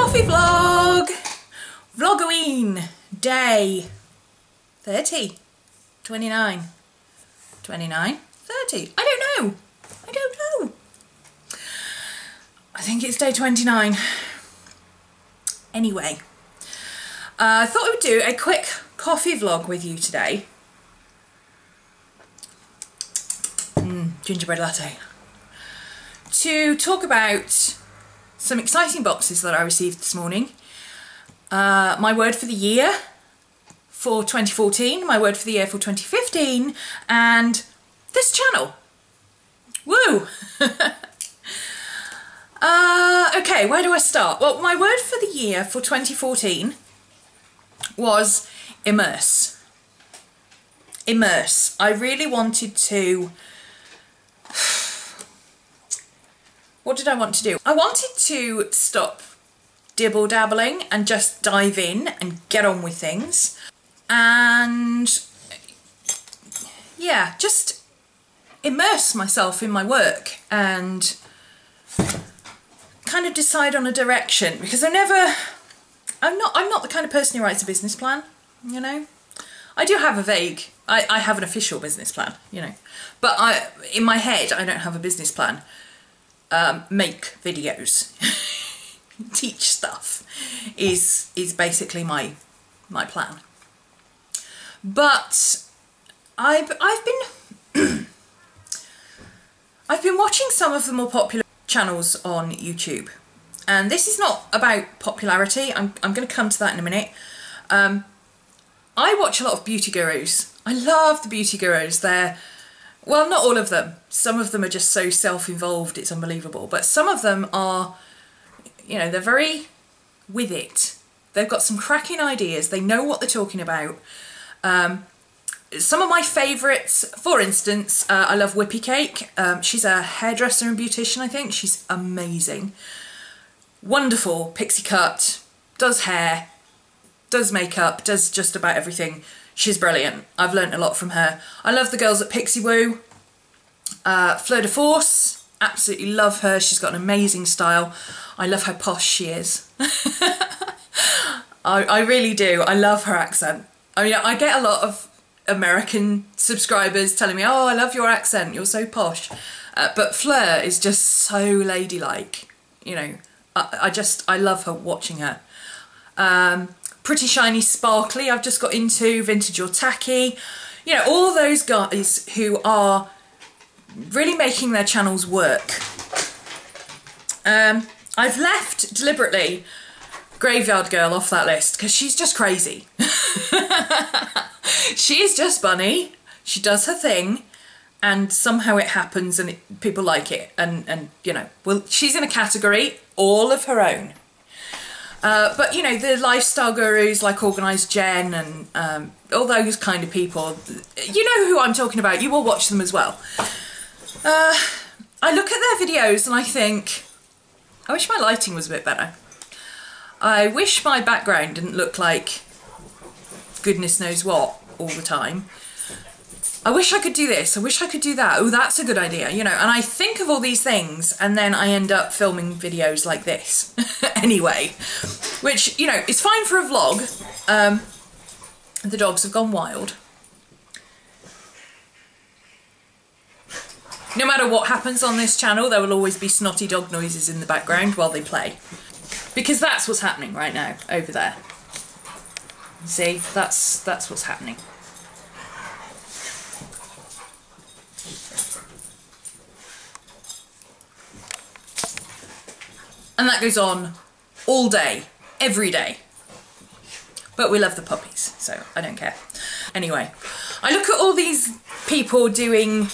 coffee vlog! Vlogoween day 30, 29, 29, 30. I don't know. I think it's day 29. Anyway, I thought I would do a quick coffee vlog with you today. Gingerbread latte. To talk about some exciting boxes that I received this morning. My word for the year for 2014, my word for the year for 2015, and this channel. Woo! Okay, where do I start? Well, my word for the year for 2014 was immerse. Immerse. I really wanted to... What did I want to do? I wanted to stop dibble-dabbling and just dive in and get on with things. And yeah, just immerse myself in my work and kind of decide on a direction, because I'm not the kind of person who writes a business plan, you know. I do have a vague, I have an official business plan, you know, but in my head I don't have a business plan. Make videos, teach stuff is basically my plan. But I've been I've been watching some of the more popular channels on YouTube, and this is not about popularity. I'm going to come to that in a minute. I watch a lot of beauty gurus. I love the beauty gurus. Well, not all of them. Some of them are just so self-involved, it's unbelievable. But some of them are, you know, they're very with it. They've got some cracking ideas. They know what they're talking about. Some of my favourites, for instance, I love Whippy Cake. She's a hairdresser and beautician, I think. She's amazing. Wonderful pixie cut, does hair, does makeup, does just about everything. She's brilliant. I've learnt a lot from her. I love the girls at Pixie Woo. Fleur de Force, absolutely love her. She's got an amazing style. I love how posh she is. I really do. I love her accent. I mean, I get a lot of American subscribers telling me, oh, I love your accent, you're so posh. But Fleur is just so ladylike, you know. I love her, watching her. Pretty Shiny Sparkly, I've just got into, Vintage or Tacky. You know, all those guys who are really making their channels work. I've left, deliberately, Graveyard Girl off that list because she's just crazy. She is just bunny. She does her thing and somehow it happens and people like it. And you know, well, she's in a category all of her own. But you know, the lifestyle gurus like Organised Jen and all those kind of people, you know who I'm talking about, you will watch them as well. I look at their videos and I think, I wish my lighting was a bit better. I wish my background didn't look like goodness knows what all the time. I wish I could do this, I wish I could do that, oh that's a good idea, you know, and I think of all these things and then I end up filming videos like this anyway, which, you know, is fine for a vlog. The dogs have gone wild. No matter what happens on this channel, there will always be snotty dog noises in the background while they play, because that's what's happening right now over there. See, that's what's happening. And that goes on all day, every day. But we love the puppies, so I don't care. Anyway, I look at all these people doing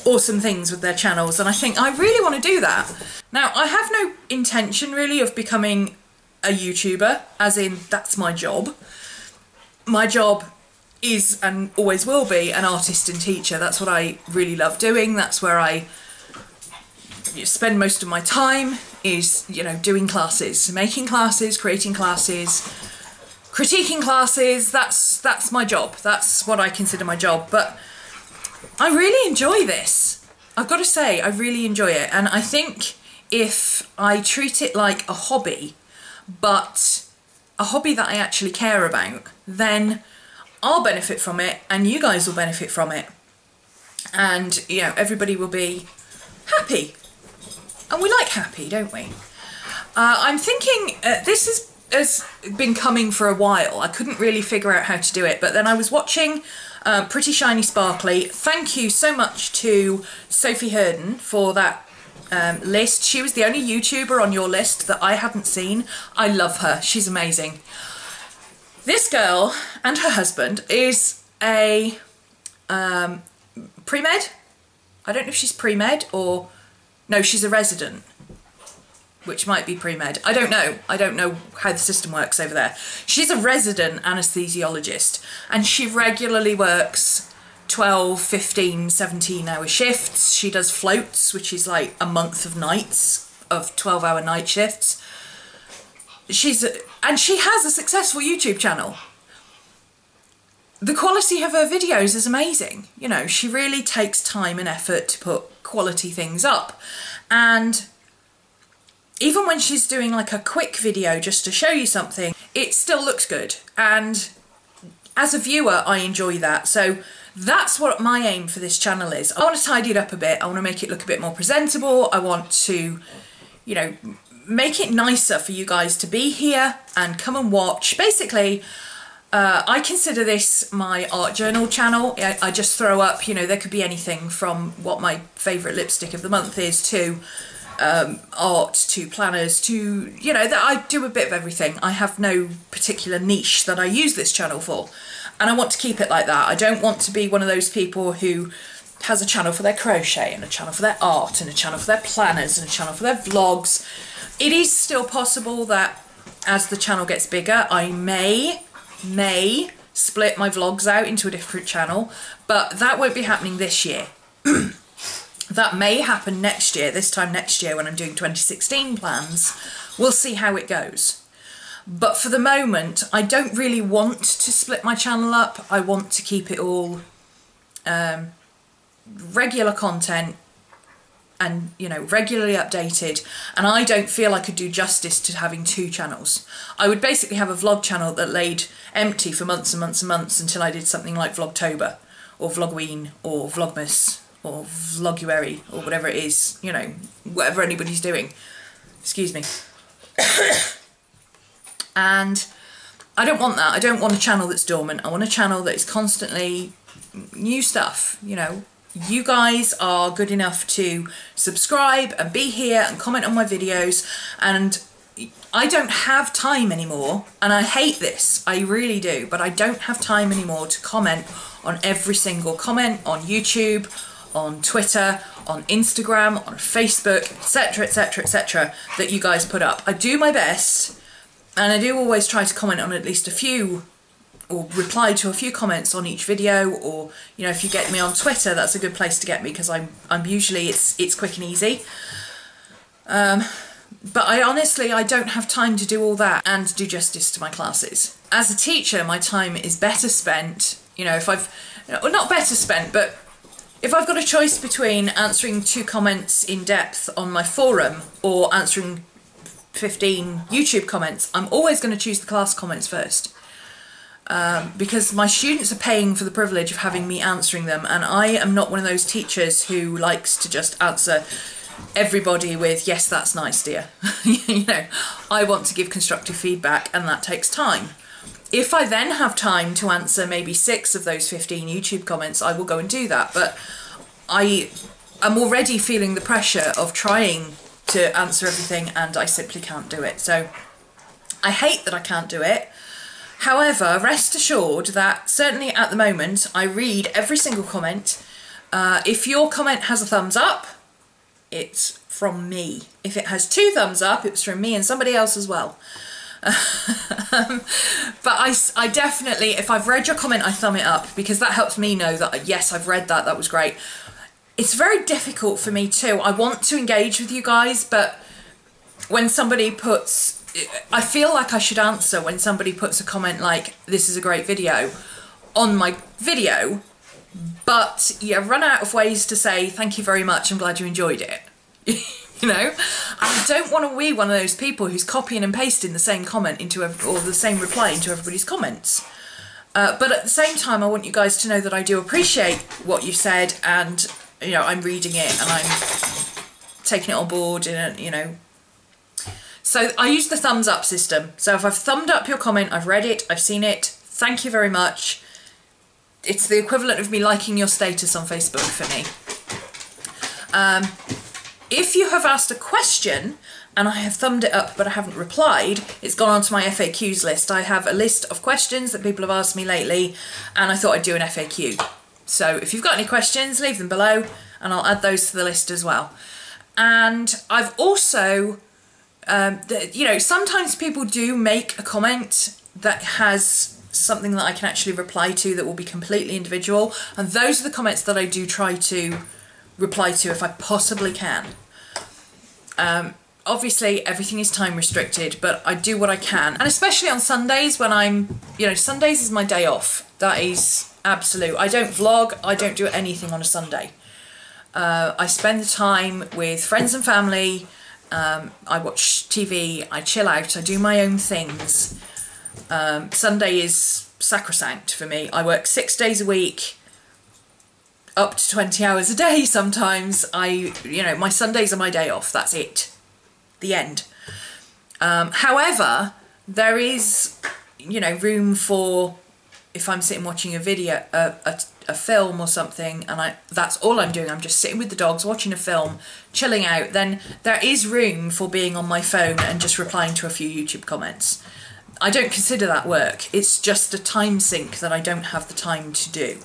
awesome things with their channels and I think, I really want to do that. Now, I have no intention really of becoming a YouTuber, as in that's my job. My job is and always will be an artist and teacher. That's what I really love doing. That's where I spend most of my time, is, you know, doing classes, making classes, creating classes, critiquing classes. That's my job. That's what I consider my job. But I really enjoy this. I've got to say, I really enjoy it. And I think if I treat it like a hobby, but a hobby that I actually care about, then I'll benefit from it and you guys will benefit from it. And, you know, everybody will be happy. And we like happy, don't we? I'm thinking, this has been coming for a while. I couldn't really figure out how to do it, but then I was watching Pretty Shiny Sparkly. Thank you so much to Sophie Herden for that list. She was the only YouTuber on your list that I hadn't seen. I love her. She's amazing. This girl and her husband is a pre-med. I don't know if she's pre-med or... No, she's a resident, which might be pre-med. I don't know. I don't know how the system works over there. She's a resident anaesthesiologist, and she regularly works 12, 15, 17-hour shifts. She does floats, which is like a month of nights, of 12-hour night shifts. And she has a successful YouTube channel. The quality of her videos is amazing. You know, she really takes time and effort to put quality things up. And even when she's doing like a quick video just to show you something, it still looks good. And as a viewer, I enjoy that. So that's what my aim for this channel is. I want to tidy it up a bit. I want to make it look a bit more presentable. I want to, you know, make it nicer for you guys to be here and come and watch. Basically, I consider this my art journal channel. I just throw up, you know, there could be anything from what my favourite lipstick of the month is to art, to planners, to, you know, that I do a bit of everything. I have no particular niche that I use this channel for, and I want to keep it like that. I don't want to be one of those people who has a channel for their crochet and a channel for their art and a channel for their planners and a channel for their vlogs. It is still possible that as the channel gets bigger, I may split my vlogs out into a different channel, but that won't be happening this year. That may happen next year, this time next year when I'm doing 2016 plans. We'll see how it goes. But for the moment, I don't really want to split my channel up. I want to keep it all regular content and, you know, regularly updated. And I don't feel I could do justice to having two channels. I would basically have a vlog channel that laid empty for months and months and months until I did something like Vlogtober or Vlogoween or Vlogmas or Vloguary or whatever it is, you know, whatever anybody's doing. Excuse me. And I don't want that. I don't want a channel that's dormant. I want a channel that is constantly new stuff, you know. You guys are good enough to subscribe and be here and comment on my videos, and I don't have time anymore, and I hate this, I really do, but I don't have time anymore to comment on every single comment on YouTube, on Twitter, on Instagram, on Facebook, etc, etc, etc, that you guys put up. I do my best, and I do always try to comment on at least a few, or reply to a few comments on each video, or, you know, if you get me on Twitter, that's a good place to get me, because I'm usually, it's quick and easy. But I honestly don't have time to do all that and do justice to my classes. As a teacher, my time is better spent, you know, if I've, well, not better spent, but if I've got a choice between answering 2 comments in depth on my forum or answering 15 YouTube comments, I'm always going to choose the class comments first. Because my students are paying for the privilege of having me answering them, and I am not one of those teachers who likes to just answer everybody with, yes, that's nice, dear. You know, I want to give constructive feedback, and that takes time. If I then have time to answer maybe 6 of those 15 YouTube comments, I will go and do that, but I am already feeling the pressure of trying to answer everything, and I simply can't do it. So I hate that I can't do it. However, rest assured that certainly at the moment I read every single comment. If your comment has a thumbs up, it's from me. If it has 2 thumbs up, it's from me and somebody else as well. But I definitely, if I've read your comment, I thumb it up, because that helps me know that, yes, I've read that, that was great. It's very difficult for me too. I want to engage with you guys, but when somebody puts, I feel like I should answer when somebody puts a comment like, this is a great video, on my video, but you run out of ways to say, thank you very much, I'm glad you enjoyed it. you know? I don't want to be one of those people who's copying and pasting the same comment into or the same reply into everybody's comments. But at the same time, I want you guys to know that I do appreciate what you said, and, you know, I'm reading it and I'm taking it on board, and, you know. So I use the thumbs up system. So if I've thumbed up your comment, I've read it, I've seen it, thank you very much. It's the equivalent of me liking your status on Facebook for me. If you have asked a question and I have thumbed it up but I haven't replied, it's gone onto my FAQs list. I have a list of questions that people have asked me lately, and I thought I'd do an FAQ. So if you've got any questions, leave them below and I'll add those to the list as well. And I've also, you know, sometimes people do make a comment that has something that I can actually reply to that will be completely individual, and those are the comments that I do try to reply to if I possibly can. Obviously everything is time restricted, but I do what I can, and especially on Sundays when I'm, you know, Sundays is my day off. That is absolute. I don't vlog, I don't do anything on a Sunday. I spend the time with friends and family, I watch TV, I chill out, I do my own things. Sunday is sacrosanct for me. I work 6 days a week, up to 20 hours a day sometimes. You know, my Sundays are my day off, that's it. The end. However, there is, you know, room for, if I'm sitting watching a video, a film or something, and that's all I'm doing, I'm just sitting with the dogs, watching a film, chilling out, then there is room for being on my phone and just replying to a few YouTube comments. I don't consider that work. It's just a time sink that I don't have the time to do.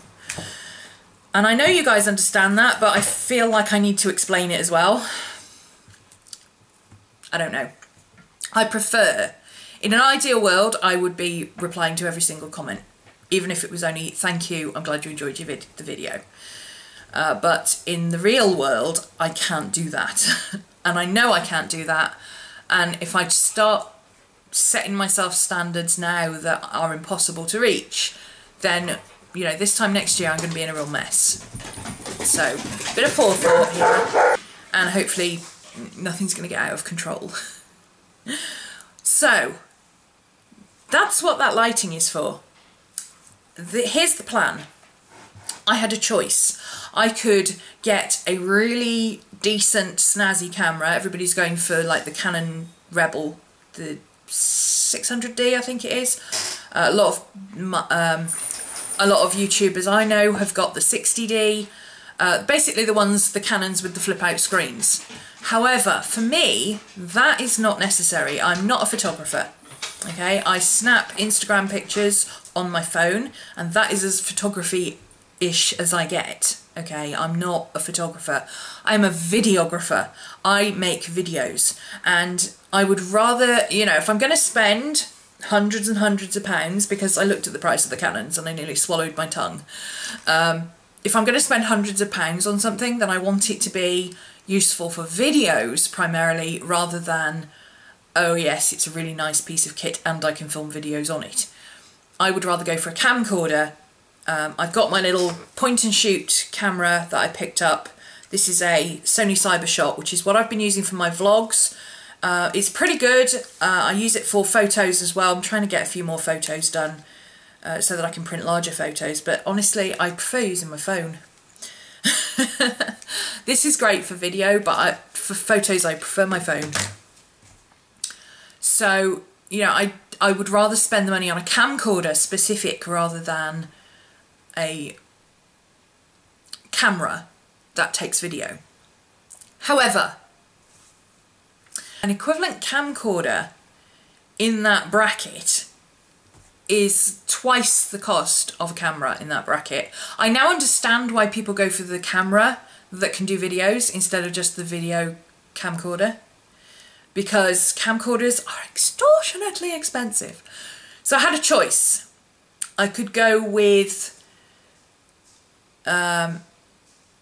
And I know you guys understand that, but I feel like I need to explain it as well. I don't know. I prefer, in an ideal world, I would be replying to every single comment, even if it was only, thank you, I'm glad you enjoyed the video. But in the real world, I can't do that. And I know I can't do that. And if I start setting myself standards now that are impossible to reach, then, you know, this time next year I'm going to be in a real mess. So, a bit of forethought here, and hopefully nothing's going to get out of control. So, that's what that lighting is for. Here's the plan. I had a choice. I could get a really decent snazzy camera. Everybody's going for like the Canon Rebel, the 600D I think it is. A lot of YouTubers I know have got the 60D. Basically the Canons with the flip out screens. However, for me, that is not necessary. I'm not a photographer. Okay, I snap Instagram pictures on my phone, and that is as photography-ish as I get. Okay, I'm not a photographer. I'm a videographer. I make videos, and I would rather, you know, if I'm going to spend hundreds and hundreds of pounds, because I looked at the price of the Canons and I nearly swallowed my tongue. If I'm going to spend hundreds of pounds on something, then I want it to be useful for videos primarily, rather than, oh yes, it's a really nice piece of kit and I can film videos on it. I would rather go for a camcorder. I've got my little point and shoot camera that I picked up. This is a Sony Cybershot, which is what I've been using for my vlogs. It's pretty good. I use it for photos as well. I'm trying to get a few more photos done so that I can print larger photos, but honestly I prefer using my phone. This is great for video, but for photos I prefer my phone. So, you know, I would rather spend the money on a camcorder specific rather than a camera that takes video. However, an equivalent camcorder in that bracket is twice the cost of a camera in that bracket. I now understand why people go for the camera that can do videos instead of just the video camcorder, because camcorders are extortionately expensive. So I had a choice. I could go with a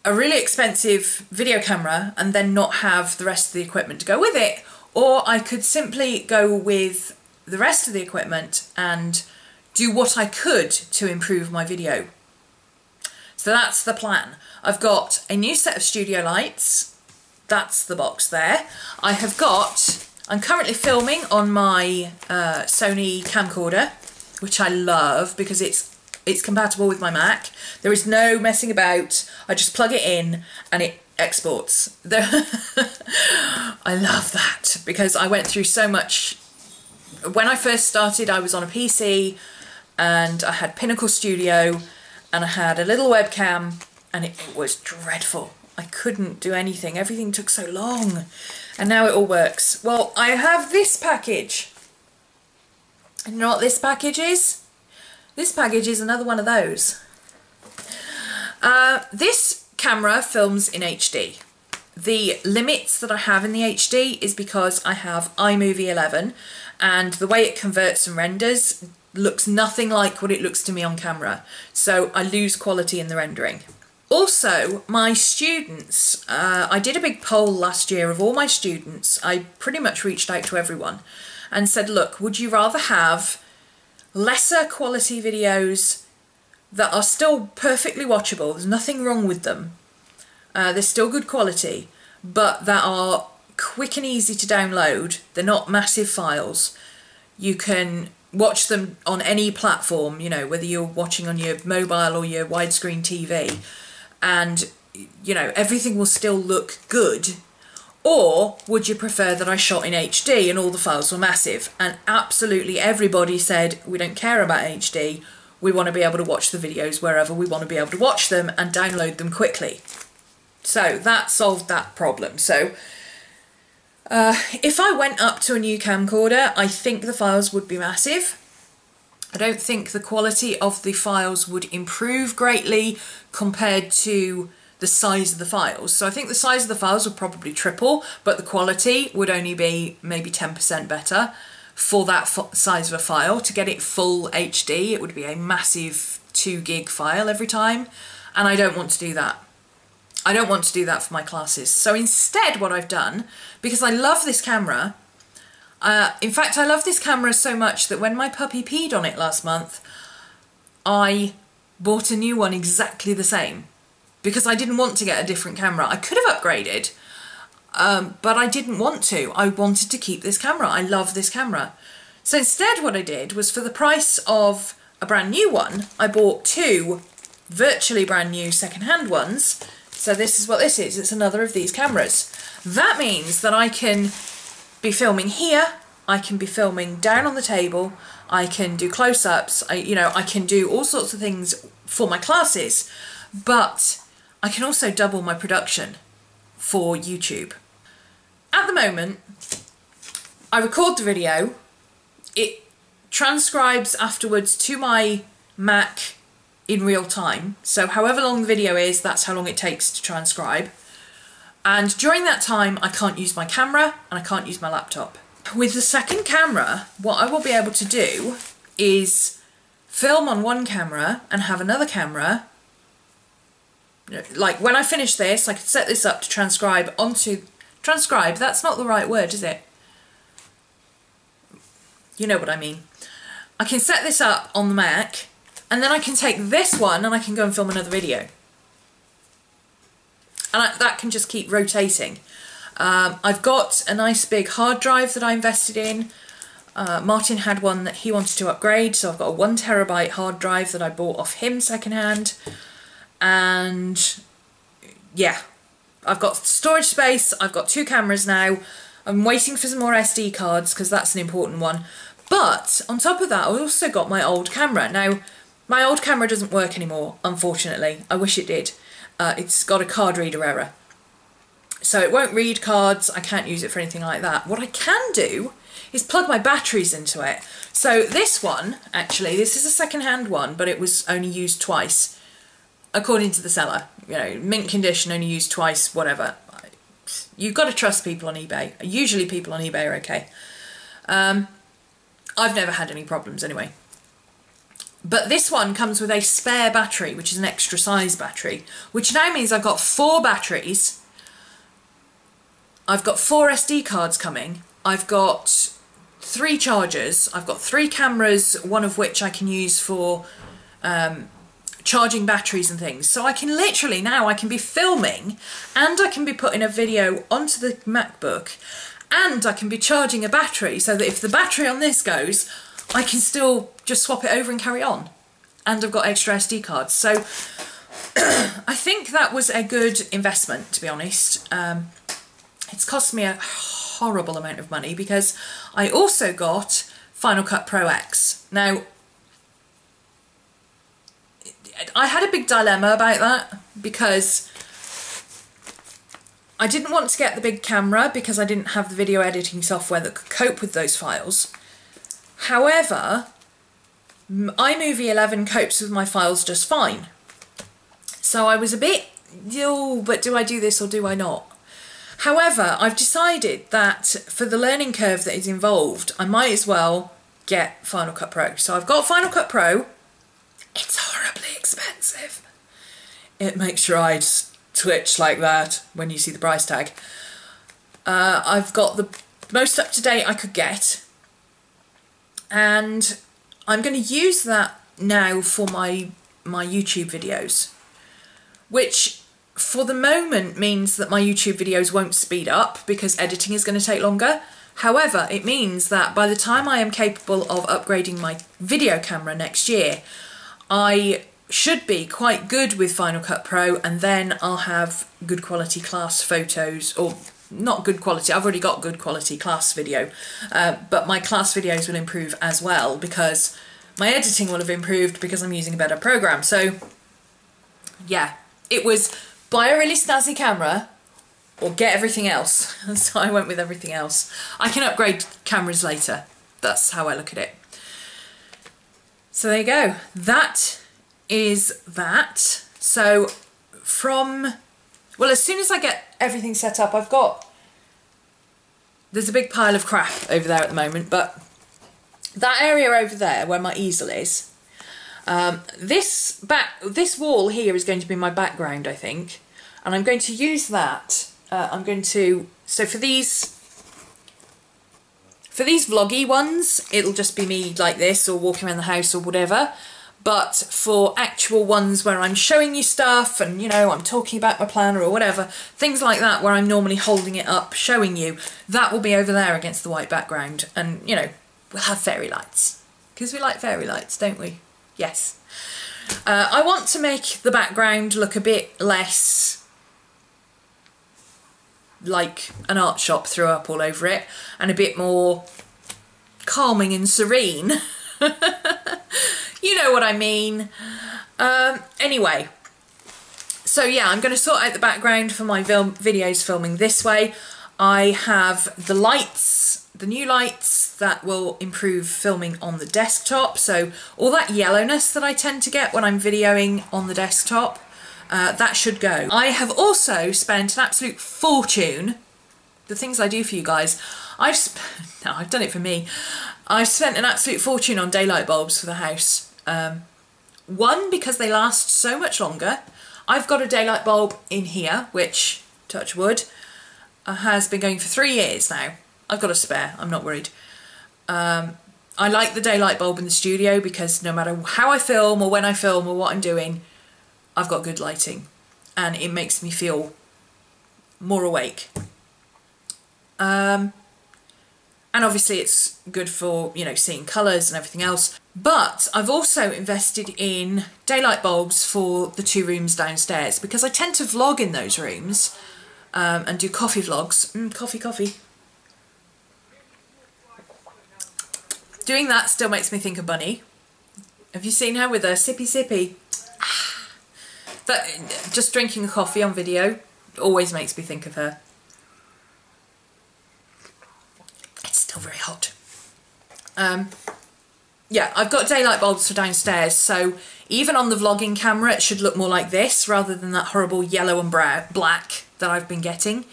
really expensive video camera and then not have the rest of the equipment to go with it, or I could simply go with the rest of the equipment and do what I could to improve my video. So that's the plan. I've got a new set of studio lights. that's the box there. I'm currently filming on my Sony camcorder, which I love because it's compatible with my Mac. There is no messing about. I just plug it in and it exports. I love that because I went through so much. When I first started, I was on a PC and I had Pinnacle Studio and I had a little webcam and it was dreadful. I couldn't do anything. Everything took so long. And now it all works. Well, I have this package. And you know what this package is? This package is another one of those. This camera films in HD. The limits that I have in the HD is because I have iMovie 11 and the way it converts and renders looks nothing like what it looks to me on camera. So I lose quality in the rendering. Also, my students, I did a big poll last year of all my students. I pretty much reached out to everyone and said, look, would you rather have lesser quality videos that are still perfectly watchable, there's nothing wrong with them, they're still good quality, but that are quick and easy to download, they're not massive files, you can watch them on any platform, you know, whether you're watching on your mobile or your widescreen TV, and you know everything will still look good? Or would you prefer that I shot in HD and all the files were massive? And absolutely everybody said, we don't care about HD, we want to be able to watch the videos wherever we want to be able to watch them and download them quickly. So that solved that problem. So if I went up to a new camcorder, I think the files would be massive. I don't think the quality of the files would improve greatly compared to the size of the files. So I think the size of the files would probably triple, but the quality would only be maybe 10% better for that size of a file. To get it full HD, it would be a massive 2 gig file every time, and I don't want to do that. I don't want to do that for my classes. So instead what I've done, because I love this camera, in fact I love this camera so much that when my puppy peed on it last month, I bought a new one exactly the same. Because I didn't want to get a different camera. I could have upgraded, but I didn't want to. I wanted to keep this camera. I love this camera. So instead what I did was, for the price of a brand new one, I bought 2 virtually brand new second-hand ones. So this is what this is. It's another of these cameras. That means that I can be filming here, I can be filming down on the table, I can do close-ups, I can do all sorts of things for my classes, but I can also double my production for YouTube. At the moment, I record the video, it transcribes afterwards to my Mac in real time. So however long the video is, that's how long it takes to transcribe. And during that time, I can't use my camera and I can't use my laptop. With the second camera, what I will be able to do is film on one camera and have another camera. Like when I finish this, I could set this up to transcribe onto... Transcribe, that's not the right word, is it? You know what I mean. I can set this up on the Mac, and then I can take this one and I can go and film another video. And that can just keep rotating. I've got a nice big hard drive that I invested in. Martin had one that he wanted to upgrade, so I've got a 1 terabyte hard drive that I bought off him secondhand. And yeah, I've got storage space, I've got 2 cameras now. I'm waiting for some more SD cards because that's an important one. But on top of that, I also got my old camera. Now, my old camera doesn't work anymore, unfortunately. I wish it did. It's got a card reader error. So it won't read cards, I can't use it for anything like that. What I can do is plug my batteries into it. So this one, actually, this is a second-hand one, but it was only used twice, according to the seller. You know, mint condition, only used twice, whatever. You've got to trust people on eBay. Usually people on eBay are okay. I've never had any problems anyway. But this one comes with a spare battery, which is an extra size battery, which now means I've got 4 batteries. I've got 4 SD cards coming. I've got 3 chargers. I've got 3 cameras, one of which I can use for charging batteries and things. So I can literally now, I can be filming and I can be putting a video onto the MacBook and I can be charging a battery so that if the battery on this goes, I can still just swap it over and carry on. And I've got extra SD cards. So I think that was a good investment, to be honest. It's cost me a horrible amount of money because I also got Final Cut Pro X. Now, I had a big dilemma about that because I didn't want to get the big camera because I didn't have the video editing software that could cope with those files. However, iMovie 11 copes with my files just fine. So I was a bit, oh, but do I do this or do I not? However, I've decided that for the learning curve that is involved, I might as well get Final Cut Pro. So I've got Final Cut Pro. It's horribly expensive. It makes your eyes twitch like that when you see the price tag. I've got the most up-to-date I could get. And I'm going to use that now for my YouTube videos, which for the moment means that my YouTube videos won't speed up because editing is going to take longer. However, it means that by the time I am capable of upgrading my video camera next year, I should be quite good with Final Cut Pro, and then I'll have good quality class photos, or not good quality, I've already got good quality class video, but my class videos will improve as well because my editing will have improved because I'm using a better program. So yeah, it was buy a really snazzy camera or get everything else. And so I went with everything else. I can upgrade cameras later. That's how I look at it. So there you go. That is that. So well, as soon as I get everything set up, there's a big pile of crap over there at the moment, but that area over there where my easel is, this wall here is going to be my background, I think, and I'm going to use that. So for these vloggy ones, it'll just be me like this or walking around the house or whatever. But for actual ones where I'm showing you stuff and, you know, I'm talking about my planner or whatever, things like that where I'm normally holding it up, showing you, that will be over there against the white background. And, you know, we'll have fairy lights. Because we like fairy lights, don't we? Yes. I want to make the background look a bit less like an art shop threw up all over it, and a bit more calming and serene. You know what I mean. Anyway, so yeah, I'm going to sort out the background for my videos filming this way. I have the lights, the new lights that will improve filming on the desktop. So all that yellowness that I tend to get when I'm videoing on the desktop, that should go. I have also spent an absolute fortune. The things I do for you guys, I've done it for me. I've spent an absolute fortune on daylight bulbs for the house. One, because they last so much longer. I've got a daylight bulb in here, which, touch wood, has been going for 3 years now. I've got a spare, I'm not worried. I like the daylight bulb in the studio because no matter how I film or when I film or what I'm doing, I've got good lighting and it makes me feel more awake. And obviously it's good for, you know, seeing colours and everything else. But I've also invested in daylight bulbs for the 2 rooms downstairs because I tend to vlog in those rooms and do coffee vlogs. Coffee. Doing that still makes me think of Bunny. Have you seen her with her sippy? That, just drinking a coffee on video always makes me think of her. It's still very hot. Yeah, I've got daylight bulbs for downstairs, so even on the vlogging camera it should look more like this rather than that horrible yellow and black that I've been getting.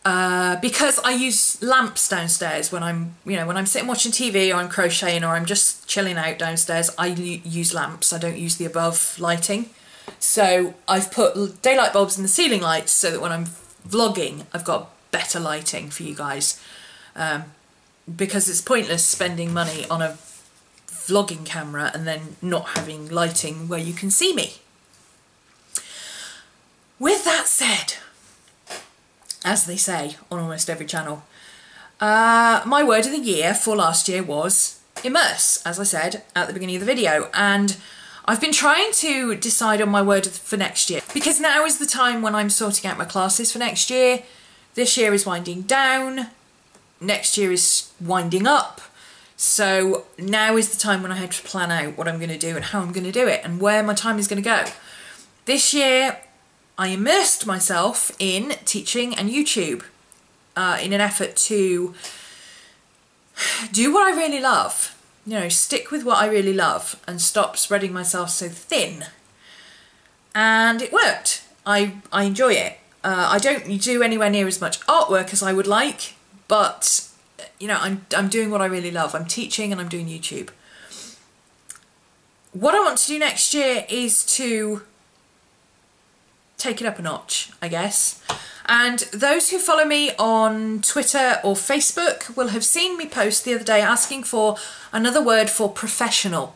Because I use lamps downstairs when I'm, you know, when I'm sitting watching TV or I'm crocheting or I'm just chilling out downstairs, I use lamps. I don't use the above lighting. So I've put daylight bulbs in the ceiling lights so that when I'm vlogging I've got better lighting for you guys. Because it's pointless spending money on a vlogging camera and then not having lighting where you can see me. With that said, as they say on almost every channel, my word of the year for last year was immerse, as I said at the beginning of the video, and I've been trying to decide on my word for next year, because now is the time when I'm sorting out my classes for next year. This year is winding down, next year is winding up, so now is the time when I have to plan out what I'm going to do and how I'm going to do it and where my time is going to go. This year I immersed myself in teaching and YouTube in an effort to do what I really love. You know, stick with what I really love and stop spreading myself so thin. And it worked. I enjoy it. I don't do anywhere near as much artwork as I would like, but you know, I'm doing what I really love. I'm teaching and I'm doing YouTube. What I want to do next year is to take it up a notch, I guess. And those who follow me on Twitter or Facebook will have seen me post the other day asking for another word for professional.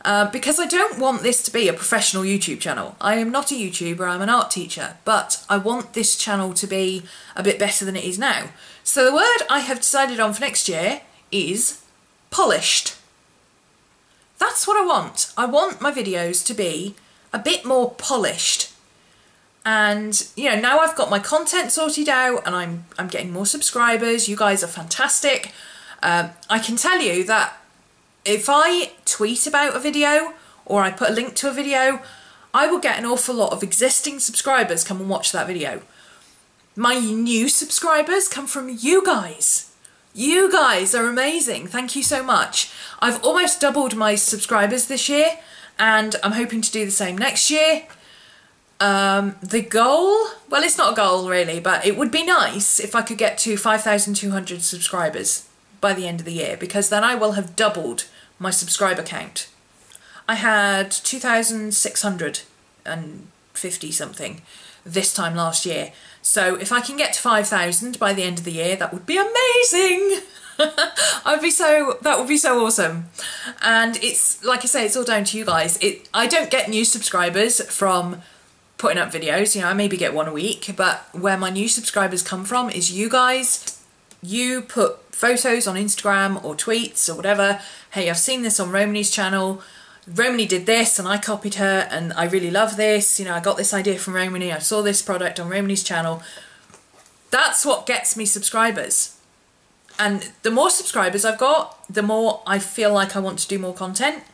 Because I don't want this to be a professional YouTube channel. I am not a YouTuber, I'm an art teacher, but I want this channel to be a bit better than it is now. So the word I have decided on for next year is polished. That's what I want. I want my videos to be a bit more polished. And you know, now I've got my content sorted out and I'm getting more subscribers. You guys are fantastic. I can tell you that if I tweet about a video or I put a link to a video, I will get an awful lot of existing subscribers come and watch that video. My new subscribers come from you guys. You guys are amazing. Thank you so much. I've almost doubled my subscribers this year and I'm hoping to do the same next year. The goal, well, it's not a goal really, but it would be nice if I could get to 5,200 subscribers by the end of the year, because then I will have doubled my subscriber count. I had 2,650 something this time last year. So if I can get to 5,000 by the end of the year, that would be amazing. That would be so awesome. And it's, like I say, it's all down to you guys. I don't get new subscribers from putting up videos, you know, I maybe get one a week, but where my new subscribers come from is you guys. You put photos on Instagram or tweets or whatever. Hey, I've seen this on Romany's channel. Romany did this and I copied her and I really love this. You know, I got this idea from Romany. I saw this product on Romany's channel. That's what gets me subscribers. And the more subscribers I've got, the more I feel like I want to do more content.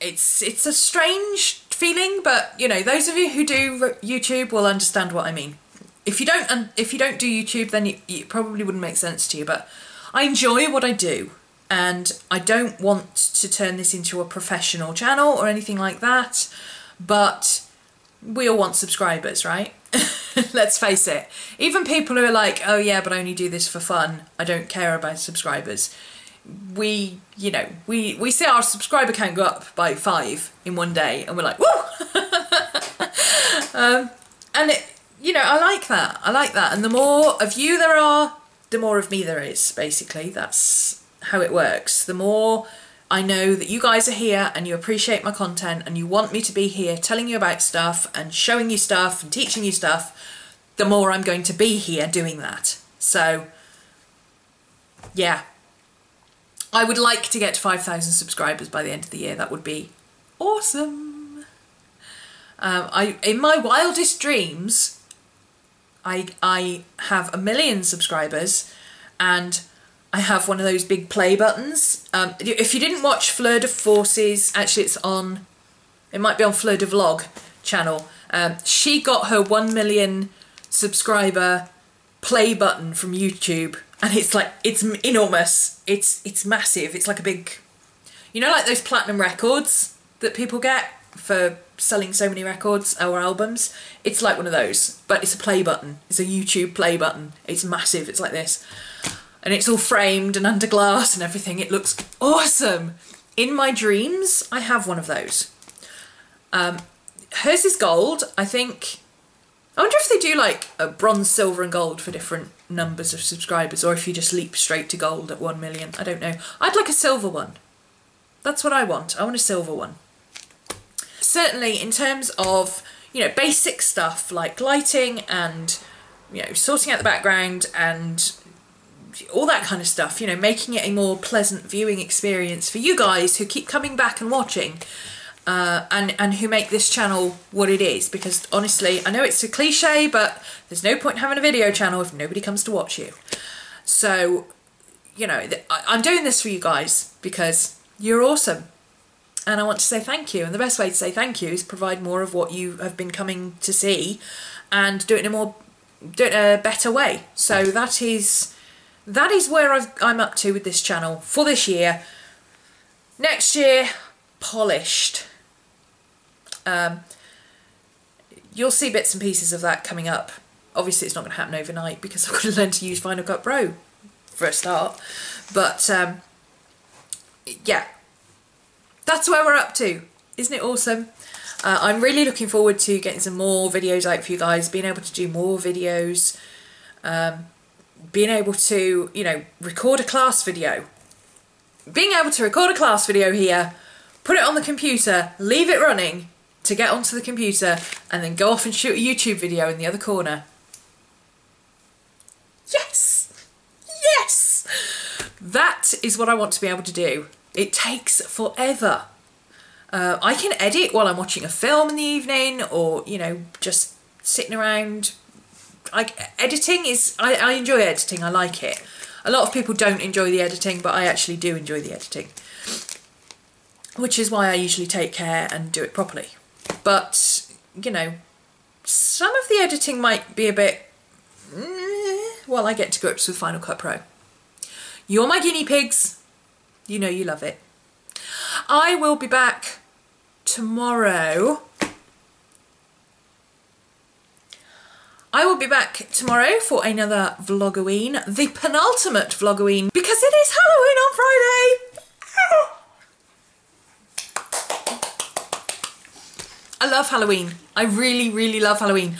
It's a strange feeling, but you know, those of you who do YouTube will understand what I mean. If you don't do YouTube, then it probably wouldn't make sense to you, but I enjoy what I do and I don't want to turn this into a professional channel or anything like that, but we all want subscribers, right? Let's face it. Even people who are like, oh yeah, but I only do this for fun, I don't care about subscribers. We see our subscriber count go up by 5 in one day and we're like, woo! And it, you know, I like that. And the more of you there are, the more of me there is, basically. That's how it works. The more I know that you guys are here and you appreciate my content and you want me to be here telling you about stuff and showing you stuff and teaching you stuff, the more I'm going to be here doing that. So, yeah. I would like to get to 5,000 subscribers by the end of the year. That would be awesome. In my wildest dreams, I have 1 million subscribers and I have one of those big play buttons. If you didn't watch Fleur de Force's, actually it might be on Fleur de Vlog channel. She got her 1 million subscriber play button from YouTube. And it's like, it's enormous. It's massive. It's like a big, you know, like those platinum records that people get for selling so many records or albums. It's like one of those, but it's a play button. It's a YouTube play button. It's massive. It's like this. And it's all framed and under glass and everything. It looks awesome. In my dreams, I have one of those. Hers is gold, I think. I wonder if they do like a bronze, silver and gold for different numbers of subscribers, or if you just leap straight to gold at 1 million. I don't know. I'd like a silver one. That's what I want. I want a silver one. Certainly in terms of, you know, basic stuff like lighting and, you know, sorting out the background and all that kind of stuff, you know, making it a more pleasant viewing experience for you guys who keep coming back and watching, and who make this channel what it is. Because honestly, I know it's a cliche, but there's no point in having a video channel if nobody comes to watch you. So, you know, I'm doing this for you guys because you're awesome. And I want to say thank you, and the best way to say thank you is provide more of what you have been coming to see, and do it in a better way. So that is where I'm up to with this channel for this year. Next year, polished. You'll see bits and pieces of that coming up. Obviously, it's not going to happen overnight because I've got to learn to use Final Cut Pro for a start. But yeah. That's where we're up to. Isn't it awesome? I'm really looking forward to getting some more videos out for you guys, being able to do more videos, being able to, you know, record a class video. Being able to record a class video here, put it on the computer, leave it running to get onto the computer, and then go off and shoot a YouTube video in the other corner. Yes! Yes! That is what I want to be able to do. It takes forever. I can edit while I'm watching a film in the evening, or, you know, just sitting around. Editing is, I enjoy editing, I like it. A lot of people don't enjoy the editing, but I actually do enjoy the editing. Which is why I usually take care and do it properly. But, you know, some of the editing might be a bit, well, I get to grips with Final Cut Pro. You're my guinea pigs. You know you love it. I will be back tomorrow. I will be back tomorrow for another Vlogoween, the penultimate Vlogoween, because it is Halloween on Friday. I love Halloween. I really, really love Halloween.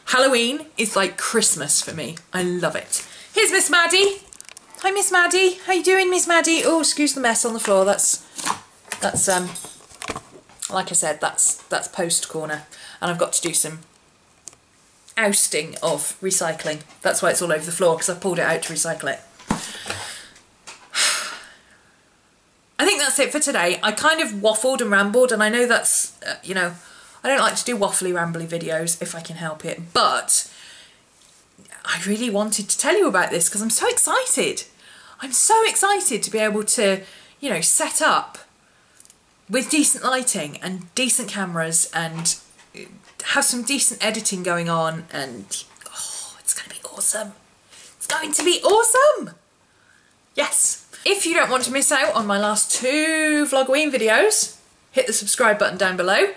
Halloween is like Christmas for me. I love it. Here's Miss Maddie. Hi, Miss Maddie. How you doing, Miss Maddie? Oh, excuse the mess on the floor. That's like I said, that's post corner, and I've got to do some ousting of recycling. That's why it's all over the floor, because I pulled it out to recycle it. I think that's it for today. I kind of waffled and rambled, and I know that's, you know, I don't like to do waffly, rambly videos if I can help it, but I really wanted to tell you about this because I'm so excited. I'm so excited to be able to, you know, set up with decent lighting and decent cameras and have some decent editing going on, and oh, it's going to be awesome. It's going to be awesome. Yes. If you don't want to miss out on my last 2 Vlogoween videos, hit the subscribe button down below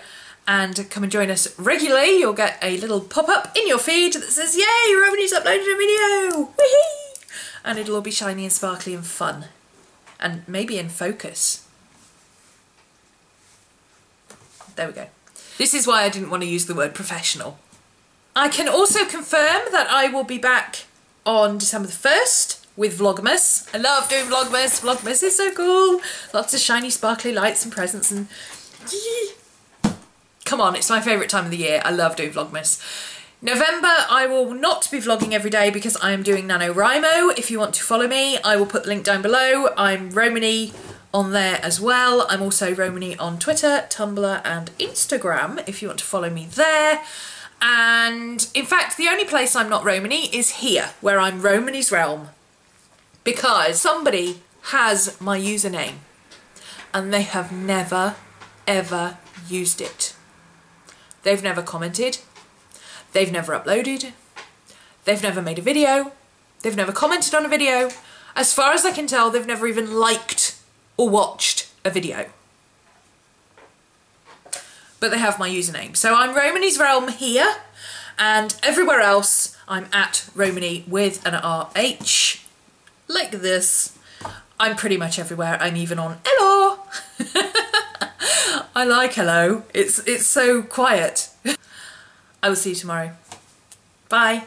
and come and join us regularly. You'll get a little pop-up in your feed that says, yay, Romany's uploaded a video. Whee! And it'll all be shiny and sparkly and fun. And maybe in focus. There we go. This is why I didn't want to use the word professional. I can also confirm that I will be back on December the 1st with Vlogmas. I love doing Vlogmas. Vlogmas is so cool. Lots of shiny, sparkly lights and presents and... Come on, it's my favourite time of the year. I love doing Vlogmas. November, I will not be vlogging every day because I am doing NaNoWriMo. If you want to follow me, I will put the link down below. I'm Romany on there as well. I'm also Romany on Twitter, Tumblr and Instagram if you want to follow me there. And in fact, the only place I'm not Romany is here, where I'm RhomanysRealm, because somebody has my username and they have never, ever used it. They've never commented. They've never uploaded. They've never made a video. They've never commented on a video. As far as I can tell, they've never even liked or watched a video. But they have my username. So I'm RhomanysRealm here, and everywhere else I'm at Romany with an RH, like this. I'm pretty much everywhere. I'm even on Hello. I like Hello. It's so quiet. I will see you tomorrow. Bye.